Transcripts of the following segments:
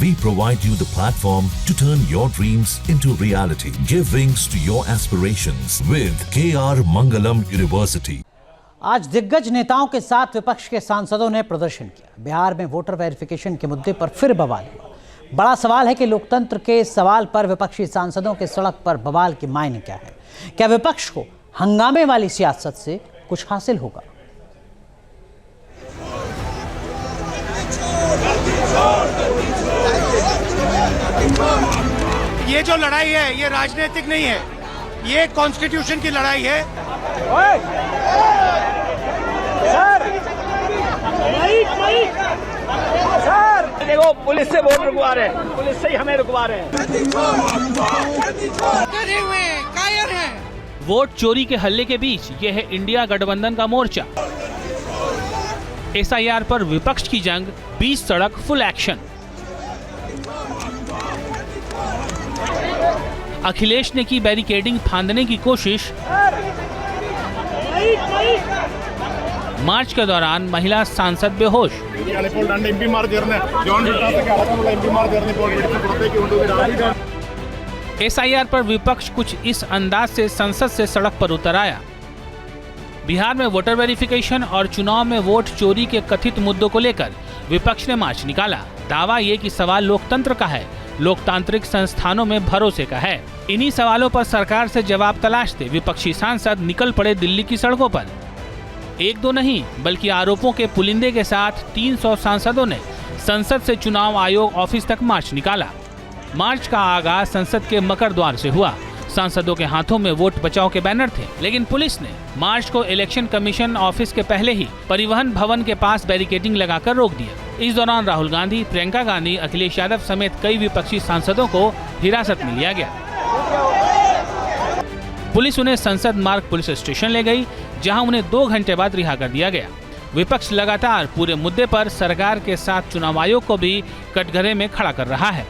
We provide you the platform to turn your dreams into reality. Give wings to your aspirations with KR Mangalam University. आज दिग्गज नेताओं के साथ विपक्ष के सांसदों ने प्रदर्शन किया। बिहार में वोटर वेरिफिकेशन के मुद्दे पर फिर बवाल हुआ। बड़ा सवाल है कि लोकतंत्र के इस सवाल पर विपक्षी सांसदों के सड़क पर बवाल के मायने क्या है? क्या विपक्ष को हंगामे वाली सियासत से कुछ हासिल होगा? ये जो लड़ाई है ये राजनीतिक नहीं है, ये कॉन्स्टिट्यूशन की लड़ाई है। सर देखो, पुलिस से वोट रुकवा रहे हैं, पुलिस से ही हमें रुकवा रहे हैं। वोट चोरी के हल्ले के बीच यह है इंडिया गठबंधन का मोर्चा। SIR पर विपक्ष की जंग, 20 सड़क फुल एक्शन। अखिलेश ने की बैरिकेडिंग फांदने की कोशिश। मार्च के दौरान महिला सांसद बेहोश। SIR पर विपक्ष कुछ इस अंदाज से संसद से सड़क पर उतर आया। बिहार में वोटर वेरिफिकेशन और चुनाव में वोट चोरी के कथित मुद्दों को लेकर विपक्ष ने मार्च निकाला। दावा ये कि सवाल लोकतंत्र का है, लोकतांत्रिक संस्थानों में भरोसे का है। इन्हीं सवालों पर सरकार से जवाब तलाशते विपक्षी सांसद निकल पड़े दिल्ली की सड़कों पर। एक दो नहीं बल्कि आरोपों के पुलिंदे के साथ 300 सांसदों ने संसद से चुनाव आयोग ऑफिस तक मार्च निकाला। मार्च का आगाज संसद के मकर द्वार से हुआ। सांसदों के हाथों में वोट बचाओ के बैनर थे, लेकिन पुलिस ने मार्च को इलेक्शन कमीशन ऑफिस के पहले ही परिवहन भवन के पास बैरिकेडिंग लगाकर रोक दिया। इस दौरान राहुल गांधी, प्रियंका गांधी, अखिलेश यादव समेत कई विपक्षी सांसदों को हिरासत में लिया गया। पुलिस उन्हें संसद मार्ग पुलिस स्टेशन ले गई, जहां उन्हें 2 घंटे बाद रिहा कर दिया गया। विपक्ष लगातार पूरे मुद्दे पर सरकार के साथ चुनाव आयोग को भी कटघरे में खड़ा कर रहा है।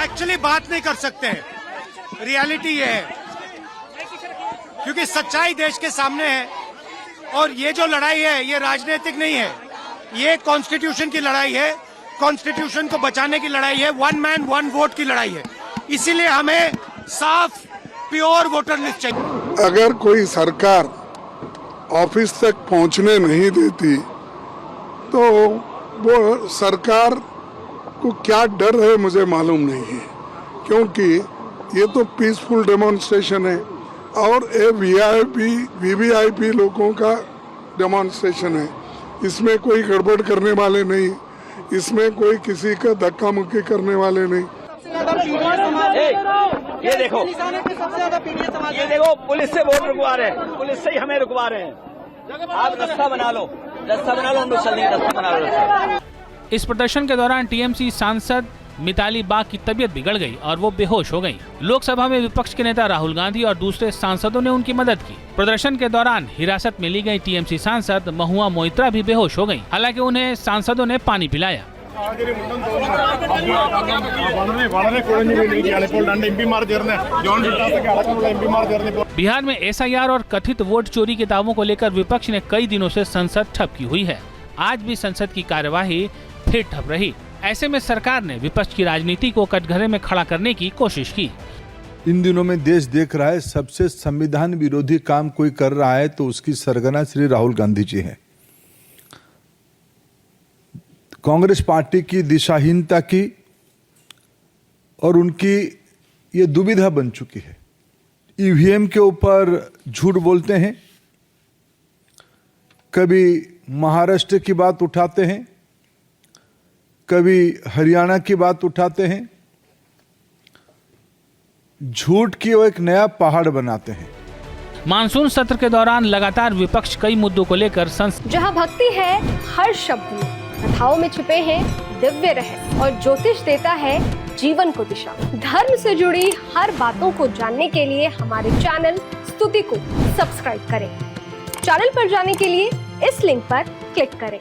एक्चुअली बात नहीं कर सकते, रियलिटी ये है, क्योंकि सच्चाई देश के सामने है। और ये जो लड़ाई है ये राजनीतिक नहीं है, ये कॉन्स्टिट्यूशन की लड़ाई है, कॉन्स्टिट्यूशन को बचाने की लड़ाई है, 1 मैन 1 वोट की लड़ाई है। इसीलिए हमें साफ प्योर वोटर लिस्ट चाहिए। अगर कोई सरकार ऑफिस तक पहुंचने नहीं देती तो वो सरकार को क्या डर है मुझे मालूम नहीं है, क्योंकि ये तो पीसफुल डेमोन्स्ट्रेशन है और ये VVIP लोगों का डेमोन्स्ट्रेशन है। इसमें कोई गड़बड़ करने वाले नहीं, इसमें कोई किसी का धक्का मुक्की करने वाले नहीं। ये देखो, पुलिस से वोट रुकवा रहे हैं, पुलिस से ही हमें रुकवा रहे हैं। आप रास्ता बना लो, हम लोग चल नहीं, रास्ता बना लो। इस प्रदर्शन के दौरान TMC सांसद मिताली बाग की तबीयत बिगड़ गई और वो बेहोश हो गईं। लोकसभा में विपक्ष के नेता राहुल गांधी और दूसरे सांसदों ने उनकी मदद की। प्रदर्शन के दौरान हिरासत में ली गई TMC सांसद महुआ मोइत्रा भी बेहोश हो गईं। हालांकि उन्हें सांसदों ने पानी पिलाया। बिहार में SIR और कथित वोट चोरी के दावों को लेकर विपक्ष ने कई दिनों से संसद ठप की हुई है। आज भी संसद की कार्यवाही फिर ठप रही। ऐसे में सरकार ने विपक्ष की राजनीति को कटघरे में खड़ा करने की कोशिश की। इन दिनों में देश देख रहा है, सबसे संविधान विरोधी काम कोई कर रहा है तो उसकी सरगना श्री राहुल गांधी जी हैं। कांग्रेस पार्टी की दिशाहीनता की और उनकी ये दुविधा बन चुकी है। EVM के ऊपर झूठ बोलते हैं, कभी महाराष्ट्र की बात उठाते हैं, कभी हरियाणा की बात उठाते हैं। झूठ की वो एक नया पहाड़ बनाते हैं। मानसून सत्र के दौरान लगातार विपक्ष कई मुद्दों को लेकर जहां भक्ति है हर शब्द में, कथाओं में छुपे हैं दिव्य रहस्य और ज्योतिष देता है जीवन को दिशा। धर्म से जुड़ी हर बातों को जानने के लिए हमारे चैनल स्तुति को सब्सक्राइब करें। चैनल पर जाने के लिए इस लिंक पर क्लिक करें।